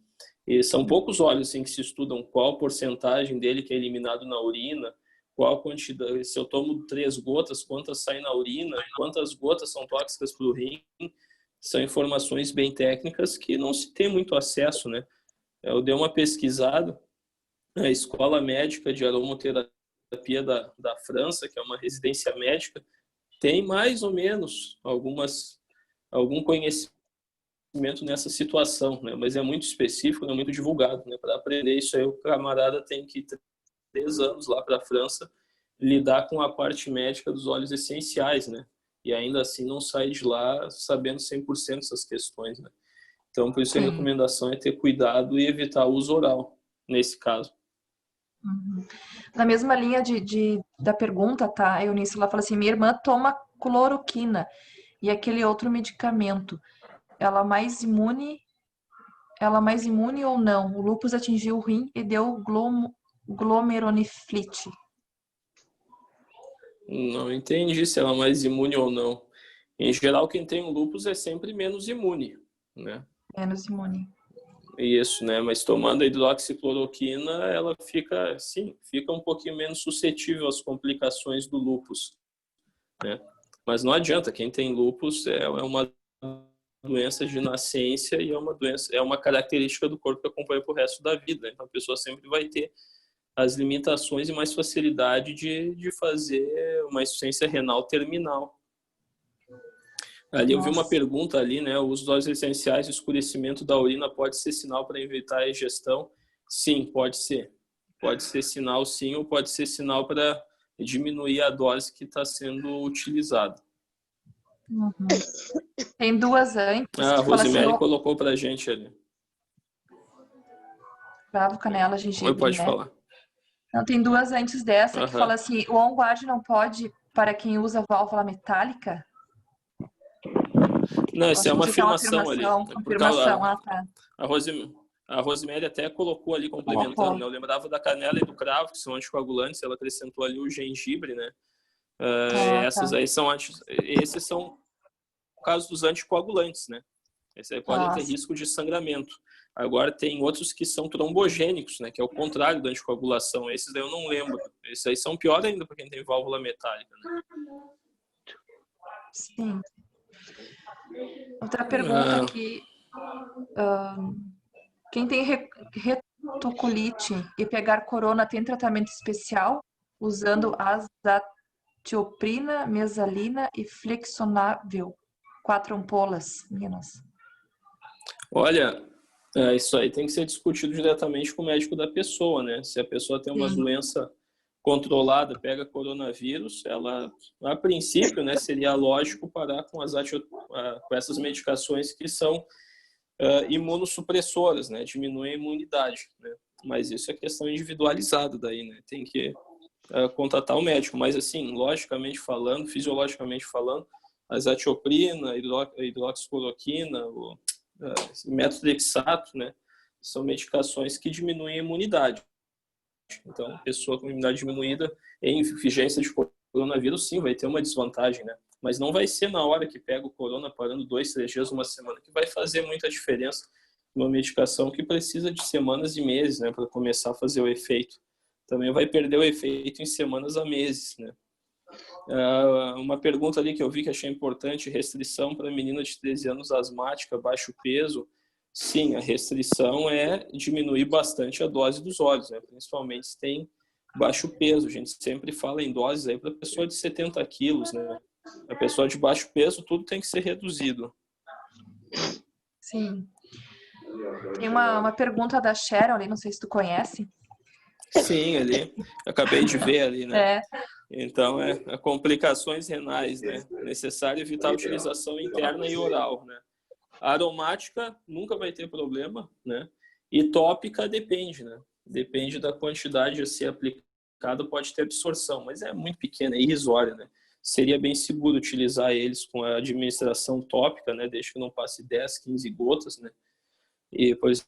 E são poucos óleos em que se estudam qual porcentagem dele que é eliminado na urina, qual quantidade, se eu tomo 3 gotas, quantas saem na urina, quantas gotas são tóxicas para o rim. São informações bem técnicas que não se tem muito acesso, né? Eu dei uma pesquisada, a Escola Médica de Aromoterapia da França, que é uma residência médica, tem mais ou menos algum conhecimento nessa situação, né? Mas é muito específico, não é muito divulgado, né? Para aprender isso aí, o camarada tem que ir 3 anos lá para a França lidar com a parte médica dos óleos essenciais, né? e ainda assim não sai de lá sabendo 100% essas questões, né? Então, por isso a recomendação é ter cuidado e evitar o uso oral, nesse caso. Uhum. Na mesma linha da pergunta, tá? A Eunice, ela fala assim, minha irmã toma cloroquina e aquele outro medicamento. Ela mais imune ou não? O lúpus atingiu o rim e deu glomerulonefrite. Não entendi se ela é mais imune ou não. Em geral, quem tem o lúpus é sempre menos imune, né? Menos imune. Isso, né? Mas tomando a hidroxicloroquina, ela fica, sim, fica um pouquinho menos suscetível às complicações do lúpus, né? Mas não adianta, quem tem lúpus é uma doença de nascença e é uma doença, é uma característica do corpo que acompanha pro resto da vida. Então a pessoa sempre vai ter as limitações e mais facilidade de fazer uma insuficiência renal terminal. Ali eu vi uma pergunta ali, né? O uso de óleos essenciais e escurecimento da urina pode ser sinal para evitar a ingestão? Sim, pode ser. Pode ser sinal sim, ou pode ser sinal para diminuir a dose que está sendo utilizada. Uhum. Tem duas antes. A que fala Rosemary assim, colocou para a gente ali. cravo, canela, gengibre, Pode né? falar. Não, tem duas antes dessa que fala assim, o on-guard não pode para quem usa válvula metálica? Não, isso é uma afirmação ali. Confirmação, tá. A Rosemary até colocou ali, complementando, né? Eu lembrava da canela e do cravo, que são anticoagulantes, ela acrescentou ali o gengibre, né? Esses são casos dos anticoagulantes, né? Esse aí pode ter risco de sangramento. Agora tem outros que são trombogênicos, né? Que é o contrário da anticoagulação. Esses daí eu não lembro. Esses aí são pior ainda para quem tem válvula metálica, né? Sim. Outra pergunta aqui. Quem tem retocolite e pegar corona tem tratamento especial usando azatioprina, mesalina e flexonável? 4 ampolas, meninas. Olha, isso aí tem que ser discutido diretamente com o médico da pessoa, né? Se a pessoa tem uma doença controlada, pega coronavírus, ela, a princípio, né, seria lógico parar com com essas medicações que são imunossupressoras, né? Diminuem a imunidade, né? Mas isso é questão individualizada daí, né? Tem que contatar o médico. Mas assim, logicamente falando, fisiologicamente falando, a azatioprina, a hidroxicloroquina, o methotrexato, né? São medicações que diminuem a imunidade. Então, a pessoa com imunidade diminuída em vigência de coronavírus, sim, vai ter uma desvantagem, né? Mas não vai ser na hora que pega o corona, parando 2, 3 dias, uma semana, que vai fazer muita diferença numa medicação que precisa de semanas e meses, né, para começar a fazer o efeito. Também vai perder o efeito em semanas a meses, né? Uma pergunta ali que eu vi que achei importante, restrição para menina de 13 anos asmática, baixo peso. Sim, a restrição é diminuir bastante a dose dos óleos, né? Principalmente se tem baixo peso. A gente sempre fala em doses aí para pessoa de 70 quilos, né? A pessoa de baixo peso, tudo tem que ser reduzido. Sim. Tem uma pergunta da Cheryl ali, não sei se tu conhece. Sim, ali. Acabei de ver ali, né? É. Então, complicações renais, né? É necessário evitar a utilização interna e oral, né? Aromática nunca vai ter problema, né? E tópica depende, né? Depende da quantidade a ser aplicada, pode ter absorção, mas é muito pequena, é irrisória, né? Seria bem seguro utilizar eles com a administração tópica, né? Desde que não passe 10, 15 gotas, né? E, por exemplo,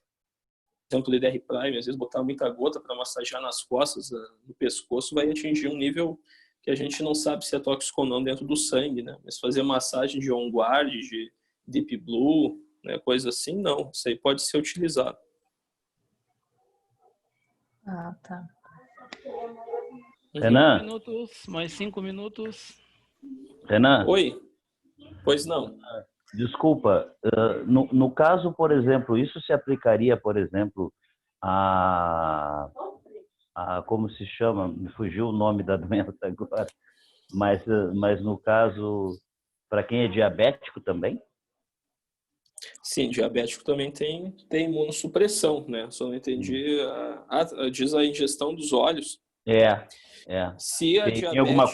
o LDR Prime, às vezes botar muita gota para massagear nas costas, no pescoço, vai atingir um nível que a gente não sabe se é tóxico ou não dentro do sangue, né? Mas fazer massagem de on-guard, de Deep Blue, né? Coisa assim, não. Isso aí pode ser utilizado. Ah, tá. Renan? Mais 5 minutos. Renan? Oi? Pois não. Desculpa, no caso, por exemplo, isso se aplicaria, por exemplo, a como se chama, me fugiu o nome da doença agora, mas no caso, para quem é diabético também? Sim, diabético também tem imunossupressão, né? Só não entendi, diz a ingestão dos óleos. É. Se a tem alguma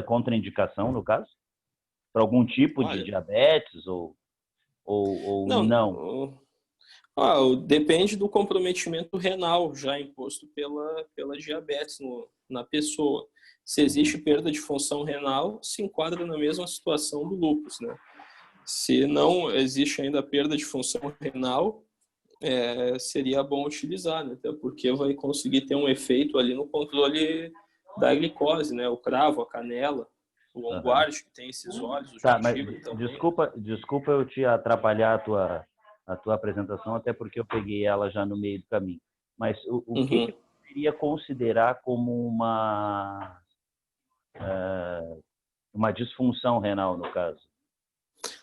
contraindicação, no caso? para algum tipo de Olha, diabetes ou não? depende do comprometimento renal já imposto pela diabetes na pessoa. Se existe perda de função renal, se enquadra na mesma situação do lúpus, né? Se não existe ainda perda de função renal, seria bom utilizar, né? Até porque vai conseguir ter um efeito ali no controle da glicose, né? O cravo, a canela, o onguarde, que tem esses óleos, o Tá, mas gengibre também. desculpa eu te atrapalhar a tua apresentação, até porque eu peguei ela já no meio do caminho. Mas o que eu poderia considerar como uma disfunção renal, no caso?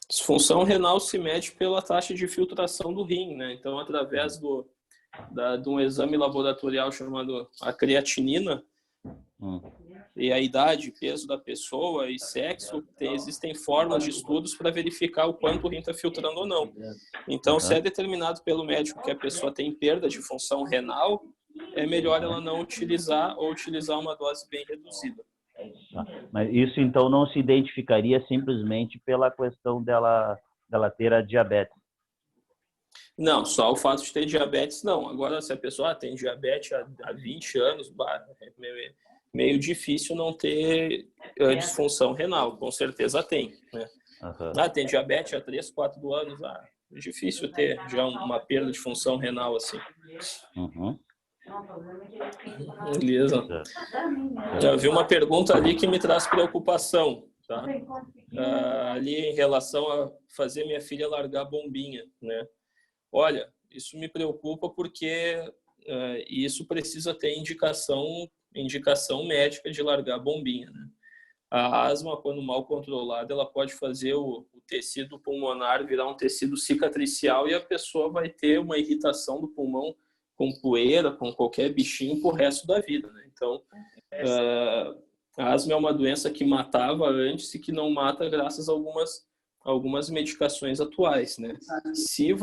Disfunção renal se mede pela taxa de filtração do rim, né? Então, através de um exame laboratorial chamado a creatinina, e a idade, peso da pessoa e sexo, existem formas de estudos para verificar o quanto o rim está filtrando ou não. Então, se é determinado pelo médico que a pessoa tem perda de função renal, é melhor ela não utilizar ou utilizar uma dose bem reduzida. Mas isso, então, não se identificaria simplesmente pela questão dela ter a diabetes? Não, só o fato de ter diabetes, não. Agora, se a pessoa tem diabetes há 20 anos, é meio difícil não ter disfunção renal. Com certeza tem, né? Tem diabetes há 3, 4 anos, é difícil ter já uma perda de função renal assim. Beleza. Já vi uma pergunta ali que me traz preocupação, tá? Ali em relação a fazer minha filha largar a bombinha, né? Olha, isso me preocupa porque isso precisa ter indicação médica de largar a bombinha, né? A asma, quando mal controlada, ela pode fazer o tecido pulmonar virar um tecido cicatricial e a pessoa vai ter uma irritação do pulmão com poeira, com qualquer bichinho pro resto da vida, né? Então, a asma é uma doença que matava antes e que não mata graças a algumas medicações atuais, né? Se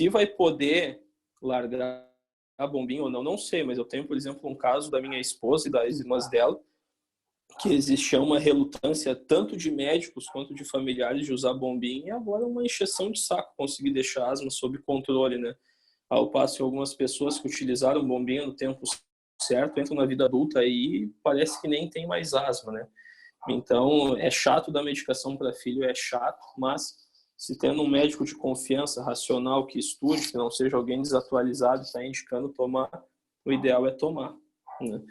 vai poder largar a bombinha ou não, não sei, mas eu tenho, por exemplo, um caso da minha esposa e das irmãs dela, que existia uma relutância tanto de médicos quanto de familiares de usar bombinha, e agora é uma encheção de saco conseguir deixar a asma sob controle, né? Ao passo que algumas pessoas que utilizaram bombinha no tempo certo entram na vida adulta e parece que nem tem mais asma, né? Então, é chato dar medicação para filho, é chato, mas se tendo um médico de confiança, racional, que estude, que não seja alguém desatualizado, está indicando tomar, o ideal é tomar, né?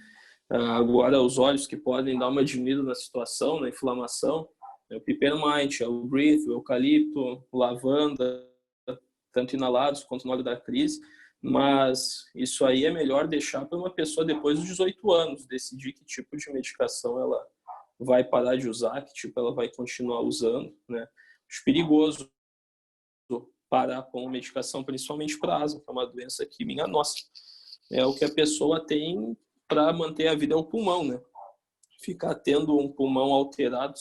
Agora, os óleos que podem dar uma diminuída na situação, na inflamação, é o Peppermint, é o Breathe, o eucalipto, o lavanda, tanto inalados quanto no óleo da crise, mas isso aí é melhor deixar para uma pessoa depois dos 18 anos, decidir que tipo de medicação ela vai parar de usar, que tipo ela vai continuar usando, né? Acho perigoso parar com medicação, principalmente para asma, que é uma doença que, minha nossa, é o que a pessoa tem para manter a vida, é o pulmão, né? Ficar tendo um pulmão alterado,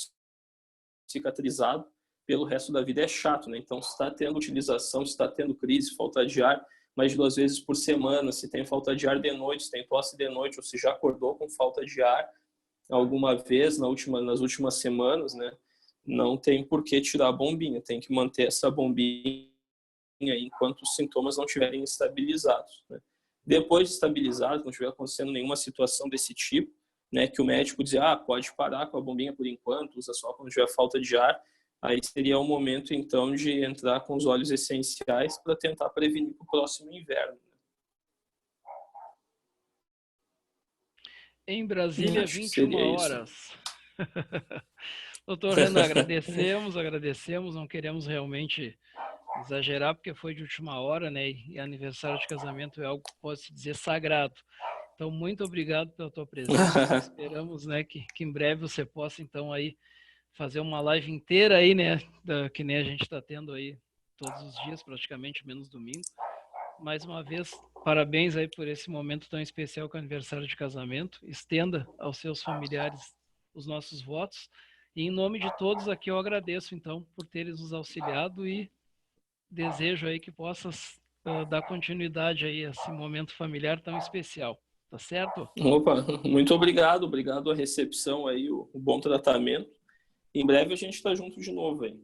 cicatrizado, pelo resto da vida é chato, né? Então, se está tendo utilização, se está tendo crise, falta de ar, mais de 2 vezes por semana, se tem falta de ar de noite, se tem tosse de noite, ou se já acordou com falta de ar alguma vez nas últimas semanas, né? Não tem por que tirar a bombinha, tem que manter essa bombinha enquanto os sintomas não estiverem estabilizados, né? Depois de estabilizado, não estiver acontecendo nenhuma situação desse tipo, né, que o médico diz, pode parar com a bombinha por enquanto, usa só quando tiver falta de ar, aí seria o momento, então, de entrar com os óleos essenciais para tentar prevenir para o próximo inverno. Em Brasília, 21 horas. Doutor Renan, agradecemos, não queremos realmente exagerar, porque foi de última hora, né? E aniversário de casamento é algo que pode se dizer sagrado. Então, muito obrigado pela tua presença. Esperamos, né, que em breve você possa, então, aí fazer uma live inteira aí, né? Que nem a gente está tendo aí todos os dias, praticamente, menos domingo. Mais uma vez, parabéns aí por esse momento tão especial que é o aniversário de casamento. Estenda aos seus familiares os nossos votos. E em nome de todos aqui eu agradeço, então, por teres nos auxiliado e desejo aí que possas dar continuidade aí a esse momento familiar tão especial. Tá certo? Opa, muito obrigado a recepção aí, o bom tratamento. Em breve a gente está junto de novo aí.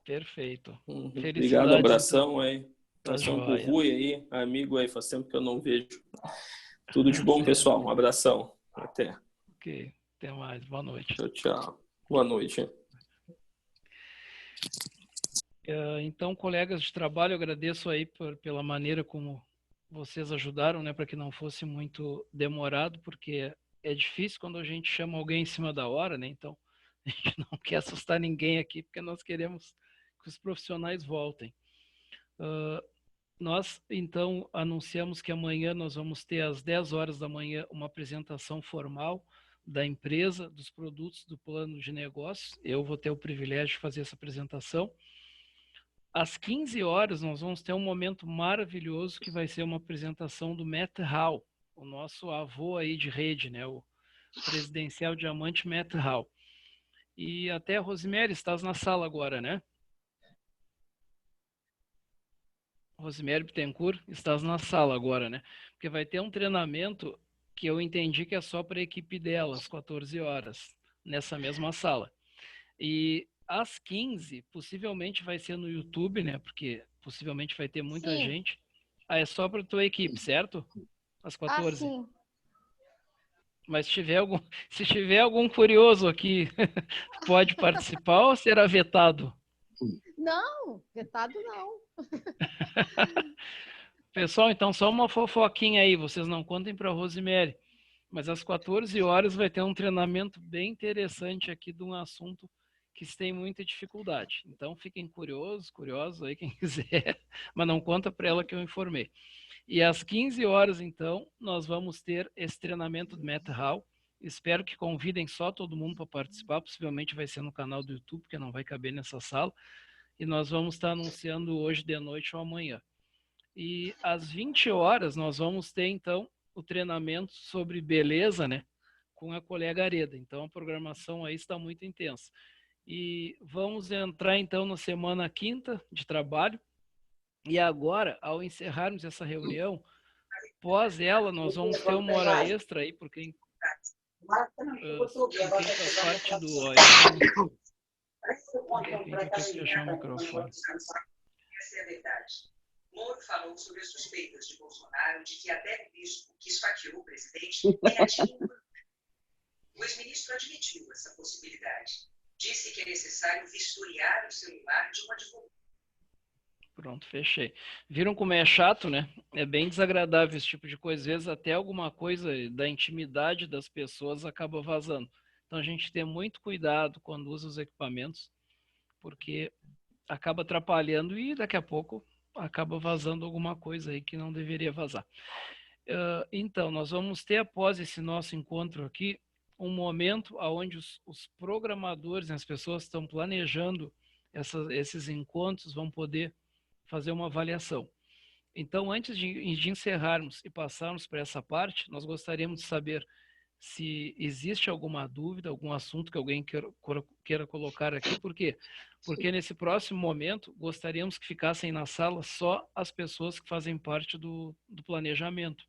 Perfeito. Obrigado, Felicidades, abração então. aí. Tá Abração pro joia. Rui aí, amigo aí, faz tempo que eu não vejo. Tudo de bom, Certo. pessoal. Um abração. Até. Ok. Até mais. Boa noite. Tchau, tchau. Boa noite. Então, colegas de trabalho, eu agradeço aí pela maneira como vocês ajudaram, né, para que não fosse muito demorado, porque é difícil quando a gente chama alguém em cima da hora, né? Então, a gente não quer assustar ninguém aqui, porque nós queremos que os profissionais voltem. Nós, então, anunciamos que amanhã nós vamos ter às 10 horas da manhã uma apresentação formal da empresa, dos produtos, do plano de negócios. Eu vou ter o privilégio de fazer essa apresentação. Às 15 horas, nós vamos ter um momento maravilhoso que vai ser uma apresentação do Matt Hall, o nosso avô aí de rede, né? O presidencial diamante Matt Hall. E até, Rosemary, estás na sala agora, né? Rosemary Bittencourt, estás na sala agora, né? Porque vai ter um treinamento que eu entendi que é só para a equipe dela, às 14 horas, nessa mesma sala. E às 15, possivelmente vai ser no YouTube, né? Porque possivelmente vai ter muita gente. Ah, é só para tua equipe, certo? Às 14. sim. Mas se tiver algum curioso aqui, pode participar ou será vetado? Não, vetado não. Pessoal, então só uma fofoquinha aí, vocês não contem para a Rosemary. Mas às 14 horas vai ter um treinamento bem interessante aqui de um assunto que se tem muita dificuldade. Então fiquem curiosos aí quem quiser, mas não conta para ela que eu informei. E às 15 horas, então, nós vamos ter esse treinamento do Matt Hall. Espero que convidem só todo mundo para participar, possivelmente vai ser no canal do YouTube, porque não vai caber nessa sala. E nós vamos estar anunciando hoje de noite ou amanhã. E às 20 horas nós vamos ter, então, o treinamento sobre beleza, né? Com a colega Areda. Então, a programação aí está muito intensa. E vamos entrar, então, na semana quinta de trabalho. E agora, ao encerrarmos essa reunião, pós ela, nós vamos ter uma hora extra aí, por quem faz parte do... Tem que fechar o microfone. Essa é a verdade. Moro falou sobre as suspeitas de Bolsonaro de que até o bispo que esfaqueou o presidente é ativo. O ex-ministro admitiu essa possibilidade. Disse que é necessário vistoriar o celular de um advogado. Pronto, fechei. Viram como é chato, né? É bem desagradável esse tipo de coisa. Às vezes até alguma coisa da intimidade das pessoas acaba vazando. Então a gente tem muito cuidado quando usa os equipamentos, porque acaba atrapalhando e daqui a pouco acaba vazando alguma coisa aí que não deveria vazar. Então, nós vamos ter, após esse nosso encontro aqui, um momento onde os programadores, as pessoas que estão planejando esses encontros, vão poder fazer uma avaliação. Então, antes de encerrarmos e passarmos para essa parte, nós gostaríamos de saber se existe alguma dúvida, algum assunto que alguém queira colocar aqui. Por quê? Porque nesse próximo momento, gostaríamos que ficassem na sala só as pessoas que fazem parte do planejamento.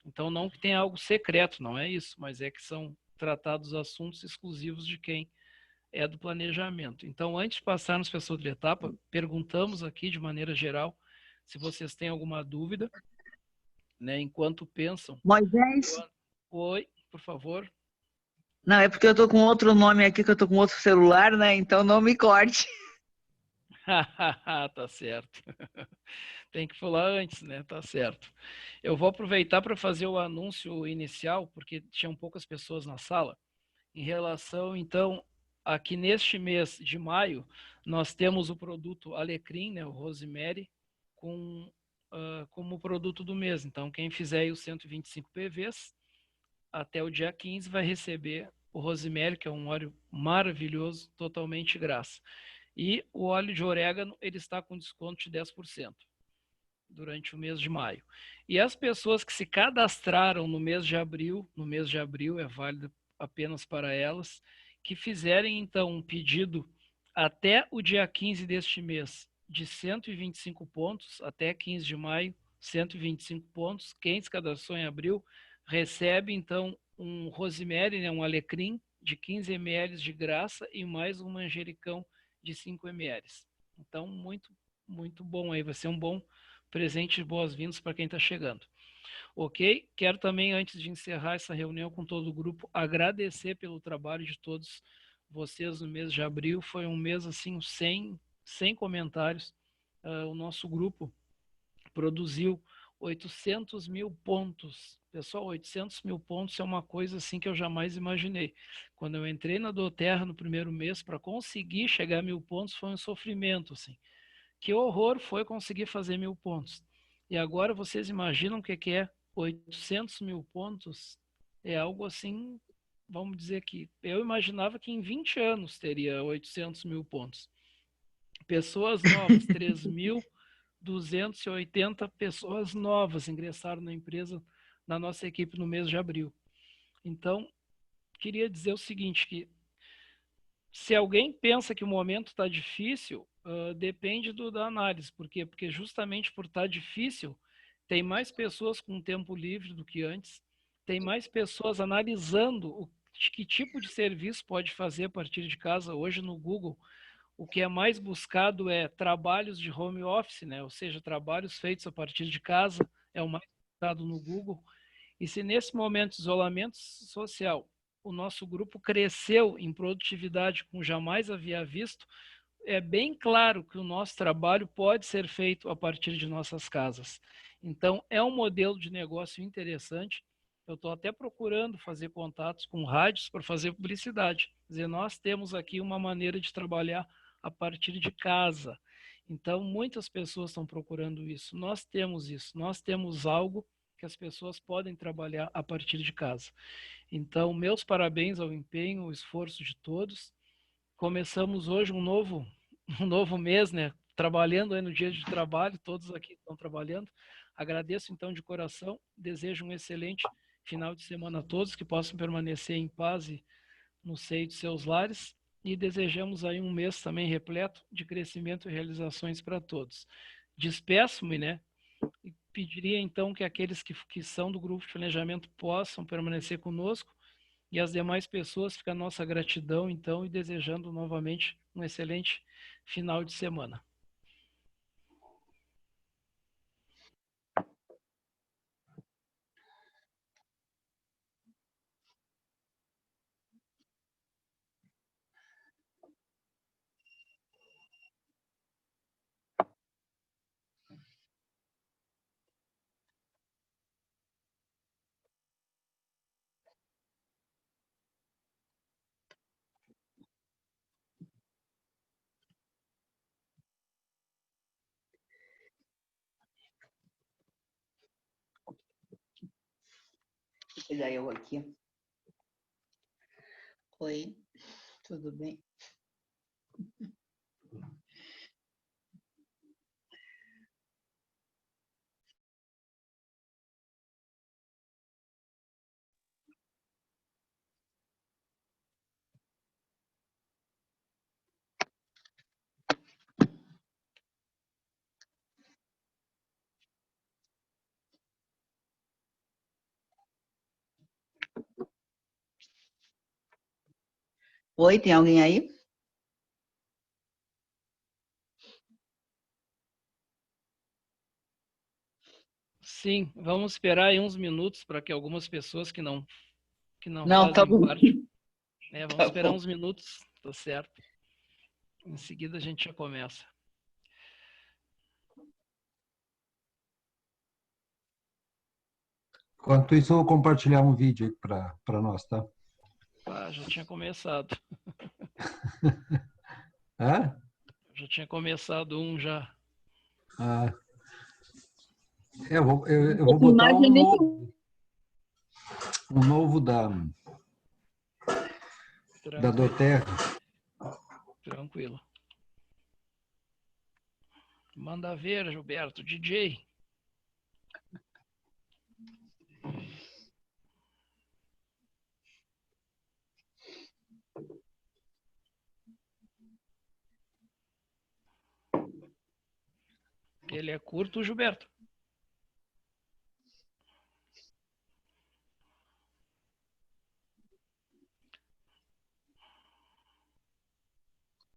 Então, não que tenha algo secreto, não é isso, mas é que são tratados assuntos exclusivos de quem é do planejamento. Então, antes de passarmos para essa outra etapa, perguntamos aqui de maneira geral se vocês têm alguma dúvida, né, enquanto pensam. Moisés? Oi, por favor. Não, é porque eu estou com outro nome aqui, que eu estou com outro celular, né? Então não me corte. Tá certo. Tem que falar antes, né? Tá certo. Eu vou aproveitar para fazer o anúncio inicial, porque tinham poucas pessoas na sala. Em relação, então, aqui neste mês de maio, nós temos o produto Alecrim, né, o Rosemary, como produto do mês. Então, quem fizer aí os 125 PVs, até o dia 15 vai receber o Rosemary, que é um óleo maravilhoso, totalmente graça. E o óleo de orégano, ele está com desconto de 10% durante o mês de maio. E as pessoas que se cadastraram no mês de abril é válido apenas para elas, que fizerem então um pedido até o dia 15 deste mês de 125 pontos, até 15 de maio, 125 pontos. Quem se cadastrou em abril recebe então um rosemary, né, um alecrim de 15 ml de graça e mais um manjericão de 5 ml. Então, muito bom aí. Vai ser um bom presente de boas-vindas para quem está chegando. Ok? Quero também, antes de encerrar essa reunião com todo o grupo, agradecer pelo trabalho de todos vocês no mês de abril. Foi um mês, assim, sem comentários. O nosso grupo produziu 800 mil pontos. Pessoal, 800 mil pontos é uma coisa assim que eu jamais imaginei. Quando eu entrei na Doterra no primeiro mês, para conseguir chegar a 1000 pontos foi um sofrimento, assim. Que horror foi conseguir fazer 1000 pontos. E agora vocês imaginam o que é 800 mil pontos? É algo assim, vamos dizer que eu imaginava que em 20 anos teria 800 mil pontos. Pessoas novas, 3.280 pessoas novas ingressaram na empresa, na nossa equipe no mês de abril. Então, queria dizer o seguinte, que se alguém pensa que o momento está difícil, depende da análise. Por quê? Porque justamente por estar difícil, tem mais pessoas com tempo livre do que antes, tem mais pessoas analisando que tipo de serviço pode fazer a partir de casa. Hoje no Google, o que é mais buscado é trabalhos de home office, né? Ou seja, trabalhos feitos a partir de casa, é o mais buscado no Google. E se nesse momento de isolamento social o nosso grupo cresceu em produtividade como jamais havia visto, é bem claro que o nosso trabalho pode ser feito a partir de nossas casas. Então, é um modelo de negócio interessante. Eu estou até procurando fazer contatos com rádios para fazer publicidade. Quer dizer, nós temos aqui uma maneira de trabalhar a partir de casa. Então, muitas pessoas estão procurando isso. Nós temos algo que as pessoas podem trabalhar a partir de casa. Então, meus parabéns ao empenho, ao esforço de todos. Começamos hoje um novo mês, né? Trabalhando aí no dia de trabalho, todos aqui estão trabalhando. Agradeço então de coração, desejo um excelente final de semana a todos, que possam permanecer em paz e no seio de seus lares, e desejamos aí um mês também repleto de crescimento e realizações para todos. Despeço-me, né? E pediria então que aqueles que são do grupo de planejamento possam permanecer conosco, e as demais pessoas, fica a nossa gratidão então, e desejando novamente um excelente final de semana. Vou pegar eu aqui. Oi, tudo bem? Oi, tem alguém aí? Sim, vamos esperar aí uns minutos para que algumas pessoas que não Não, tá fazem bom. parte, né, vamos Tá esperar bom. uns minutos, tá certo? Em seguida a gente já começa. Enquanto isso, eu vou compartilhar um vídeo aí para nós, tá? Já tinha começado. Hã? Já tinha começado um já. Ah, eu vou botar Imagem nenhuma. um novo da Doterra. Tranquilo. Manda ver, Gilberto, DJ. Ele é curto, Gilberto?